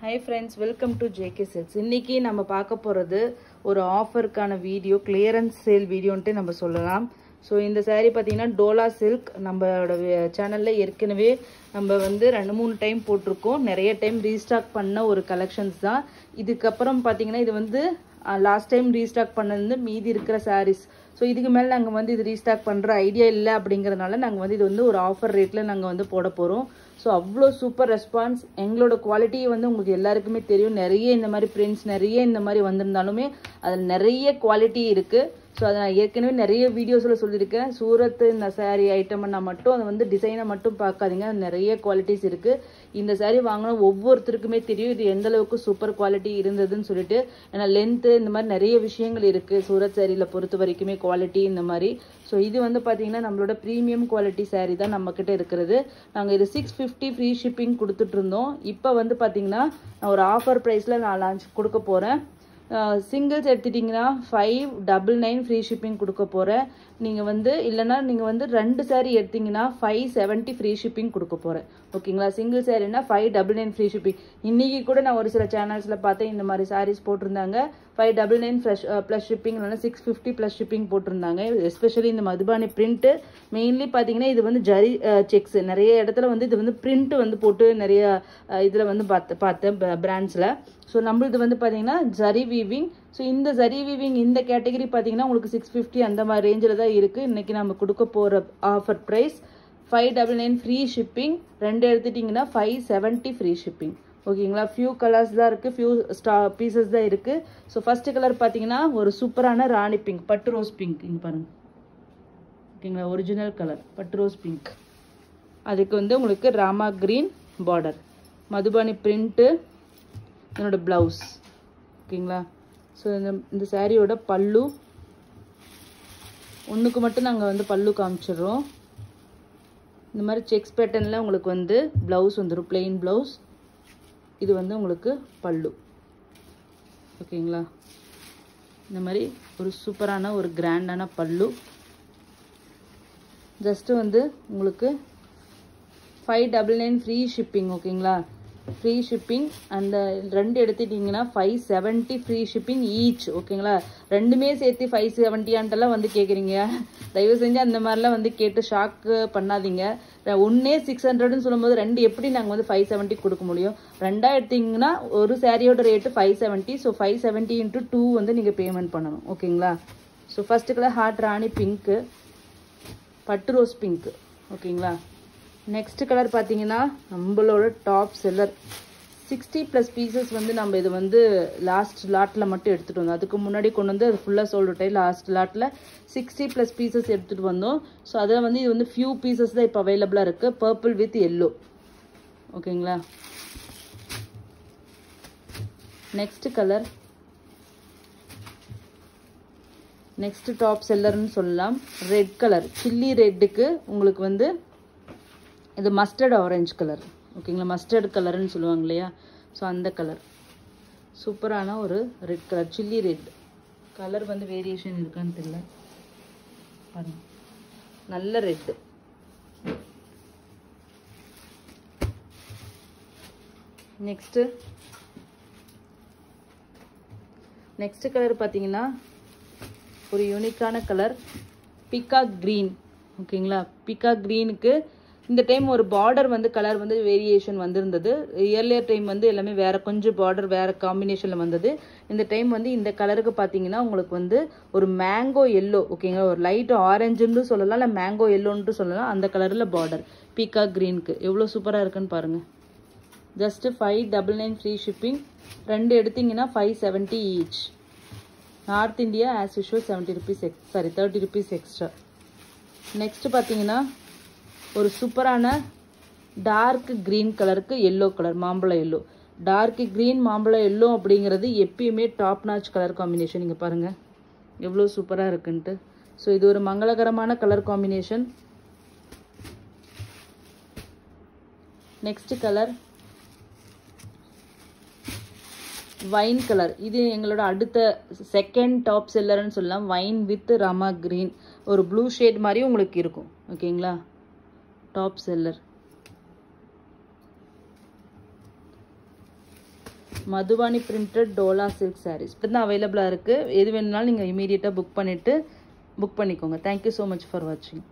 Hi friends, welcome to JK Silks. இன்னைக்கு நம்ம பார்க்க போறது ஒரு ஆஃபர்க்கான வீடியோ, கிளியரன்ஸ் சேல் வீடியோன்ட்டு நம்ம சொல்லலாம். ஸோ இந்த saree பார்த்தீங்கன்னா டோலா சில்க் நம்மளோட சேனல்ல ஏற்கனவே நம்ம வந்து 2-3 டைம் போட்டிருக்கோம். நிறைய டைம் ரீஸ்டாக் பண்ண ஒரு கலெக்ஷன்ஸ் தான். இதுக்கப்புறம் பார்த்தீங்கன்னா இது வந்து லாஸ்ட் டைம் ரீஸ்டாக் பண்ணது மீதி இருக்கிற sarees. ஸோ இதுக்கு மேலே நாங்கள் வந்து இது ரீஸ்டாக் பண்ணுற ஐடியா இல்லை அப்படிங்கிறதுனால நாங்கள் வந்து இது வந்து ஒரு ஆஃபர் ரேட்டில் நாங்கள் வந்து போட போகிறோம். ஸோ அவ்வளோ சூப்பர் ரெஸ்பான்ஸ். எங்களோட குவாலிட்டி வந்து உங்களுக்கு எல்லாருக்குமே தெரியும். நிறைய இந்த மாதிரி பிரிண்ட்ஸ் நிறைய இந்த மாதிரி வந்திருந்தாலுமே அதில் நிறைய குவாலிட்டி இருக்குது. ஸோ அதை நான் ஏற்கனவே நிறைய வீடியோஸில் சொல்லியிருக்கேன். சூரத்து இந்த சாரீ ஐட்டம்னா மட்டும் அதை வந்து டிசைனை மட்டும் பார்க்காதீங்க, நிறைய குவாலிட்டிஸ் இருக்குது. இந்த சாரீ வாங்கினா ஒவ்வொருத்தருக்குமே தெரியும் இது எந்த அளவுக்கு சூப்பர் குவாலிட்டி இருந்ததுன்னு சொல்லிட்டு. ஏன்னா லென்த்து இந்த மாதிரி நிறைய விஷயங்கள் இருக்குது சூரத் சாரியில் பொறுத்த வரைக்குமே குவாலிட்டி இந்த மாதிரி. ஸோ இது வந்து பார்த்தீங்கன்னா நம்மளோட ப்ரீமியம் குவாலிட்டி சாரீ தான் நம்மக்கிட்ட இருக்கிறது. நாங்கள் இது 650 ஃப்ரீ ஷிப்பிங் கொடுத்துட்டு இருந்தோம். இப்போ வந்து பார்த்தீங்கன்னா நான் ஒரு ஆஃபர் ப்ரைஸில் நான் லான்ச் கொடுக்க போகிறேன். சிங்கிள்ஸ் எடுத்துட்டிங்கன்னா 599 ஃப்ரீ ஷிப்பிங் கொடுக்க போகிறேன். நீங்கள் வந்து இல்லைனா நீங்கள் வந்து 2 சாரீ எடுத்திங்கன்னா 570 ஃப்ரீ ஷிப்பிங் கொடுக்க போகிறேன். ஓகேங்களா? சிங்கிள் சாரீனா 599 ஃப்ரீ ஷிப்பிங். இன்றைக்கி கூட நான் ஒரு சில சேனல்ஸில் பார்த்தேன் இந்த மாதிரி சாரீஸ் போட்டிருந்தாங்க. 599 ப்ளஸ் ஷிப்பிங் இல்லைனா 650 ப்ளஸ் ஷிப்பிங் போட்டிருந்தாங்க. எஸ்பெஷலி இந்த மதுபானி பிரிண்ட்டு மெயின்லி பார்த்தீங்கன்னா இது வந்து ஜரி செக்ஸ் நிறைய இடத்துல வந்து இது வந்து பிரிண்ட்டு வந்து போட்டு நிறைய இதில் வந்து பார்த்தேன் பிராண்ட்ஸில். ஸோ நம்மளுது வந்து பார்த்தீங்கன்னா ஜரி வீவிங். ஸோ இந்த ஜரி வீவிங் இந்த கேட்டகரி பார்த்தீங்கன்னா உங்களுக்கு 650 அந்த மாதிரி ரேஞ்சில் தான் இருக்குது. இன்றைக்கி நம்ம கொடுக்க போகிற ஆஃபர் ப்ரைஸ் 599 ஃப்ரீ ஷிப்பிங். 2 எடுத்துட்டிங்கன்னா 570 ஃப்ரீ ஷிப்பிங். ஓகேங்களா? ஃபியூ கலர்ஸ் தான் இருக்குது, ஃபியூ பீசஸ் தான் இருக்குது. ஸோ ஃபஸ்ட்டு கலர் பார்த்தீங்கன்னா ஒரு சூப்பரான ராணி பிங்க், பட்டு ரோஸ் பிங்க். இங்கே பாருங்கள். ஓகேங்களா? ஒரிஜினல் கலர் பட்டு ரோஸ் பிங்க். அதுக்கு வந்து உங்களுக்கு Rama green border, Madhubani print, என்னோட ப்ளவுஸ். ஓகேங்களா? ஸோ இந்த சாரியோட பல்லு ஒன்றுக்கு மட்டும் நாங்கள் வந்து பல்லு காமிச்சிடுறோம். இந்த மாதிரி செக்ஸ் பேட்டர்னில் உங்களுக்கு வந்து ப்ளவுஸ் வந்துடும், பிளெயின் ப்ளவுஸ். இது வந்து உங்களுக்கு பல்லு. ஓகேங்களா? இந்த மாதிரி ஒரு சூப்பரான ஒரு கிராண்டான பல்லு. ஜஸ்ட்டு வந்து உங்களுக்கு 599 ஃப்ரீ ஷிப்பிங். ஓகேங்களா? Free shipping. அந்த 2 எடுத்துட்டிங்கன்னா 570 ஃப்ரீ ஷிப்பிங் ஈச். ஓகேங்களா? ரெண்டுமே சேர்த்து 570 வந்து கேட்குறீங்க. தயவு செஞ்சு அந்த மாதிரிலாம் வந்து கேட்டு ஷாக்கு பண்ணாதீங்க. ஒன்றே 600ன்னு சொல்லும்போது 2 எப்படி நாங்கள் வந்து 570 கொடுக்க முடியும்? 2 எடுத்திங்கன்னா ஒரு சாரியோட ரேட்டு 570. ஸோ 570 × 2 வந்து நீங்கள் பேமெண்ட் பண்ணணும். ஓகேங்களா? ஸோ ஃபஸ்ட்டு கலர் ஹார்ட் ராணி பிங்க்கு, பட்டு ரோஸ் பிங்க்கு. ஓகேங்களா? நெக்ஸ்ட் கலர் பார்த்தீங்கன்னா நம்மளோட டாப் செல்லர். 60+ பீசஸ் வந்து நம்ம இது வந்து லாஸ்ட் லாட்டில் மட்டும் எடுத்துகிட்டு வந்தோம். அதுக்கு முன்னாடி கொண்டு வந்து அது ஃபுல்லாக சோல்டு டைம். லாஸ்ட் லாட்டில் 60+ பீசஸ் எடுத்துகிட்டு வந்தோம். ஸோ அதில் வந்து இது வந்து ஃபியூ பீசஸ் தான் இப்போ அவைலபிளாக இருக்குது. Purple with yellow. ஓகேங்களா? நெக்ஸ்ட் கலர், நெக்ஸ்ட் டாப் செல்லர்னு சொல்லலாம். ரெட் கலர், சில்லி ரெட்டுக்கு உங்களுக்கு வந்து இது மஸ்டர்ட் ஆரஞ்சு கலர். ஓகேங்களா? மஸ்டர்ட் கலர்னு சொல்லுவாங்க இல்லையா? ஸோ அந்த கலர் சூப்பரான ஒரு red colour, chilli red colour. வந்து வேரியேஷன் இருக்கான்னு தெரியல பாருங்க. நல்ல ரெட்டு. நெக்ஸ்ட் கலர் பார்த்தீங்கன்னா ஒரு யூனிக்கான கலர், பீகாக் க்ரீன். ஓகேங்களா? பீகாக் க்ரீனுக்கு இந்த டைம் ஒரு பார்டர் வந்து கலர் வந்து வேரியேஷன் வந்திருந்தது. இயர்லியர் டைம் வந்து எல்லாமே வேறு கொஞ்சம் பார்டர் வேறு காம்பினேஷனில் வந்தது. இந்த டைம் வந்து இந்த கலருக்கு பார்த்தீங்கன்னா உங்களுக்கு வந்து ஒரு மேங்கோ எல்லோ. ஓகேங்களா? ஒரு லைட் ஆரஞ்சுன்னு சொல்லலாம், இல்லை மேங்கோ எல்லோன்ட்டு சொல்லலாம். அந்த கலரில் பார்டர் பீகாக் க்ரீனுக்கு எவ்வளோ சூப்பராக இருக்குன்னு பாருங்கள். Just 599 free shipping. 2 எடுத்திங்கன்னா 570 each. North India as usual 70 rupees 30 rupees extra. Next பார்த்தீங்கன்னா ஒரு சூப்பரான டார்க் க்ரீன் கலருக்கு எல்லோ கலர், மாம்பழம் எல்லோ. டார்க் க்ரீன் மாம்பழம் எல்லோ அப்படிங்கிறது எப்பயுமே டாப் நாச் கலர் காம்பினேஷன். இங்கே பாருங்கள் எவ்வளோ சூப்பராக இருக்குன்ட்டு. ஸோ இது ஒரு மங்களகரமான colour combination. Next colour wine colour. இது எங்களோட அடுத்த செகண்ட் டாப் செல்லர்னு சொல்லலாம். வைன் வித் ராமா க்ரீன், ஒரு ப்ளூ ஷேட் மாதிரி உங்களுக்கு இருக்கும். ஓகேங்களா? Top seller. Madhubani printed Dola silk sarees இப்போ தான் அவைலபிளாக இருக்குது. எது வேணும்னாலும் நீங்கள் இமீடியட்டாக புக் பண்ணிக்கோங்க. தேங்க்யூ ஸோ மச் ஃபார் வாட்சிங்.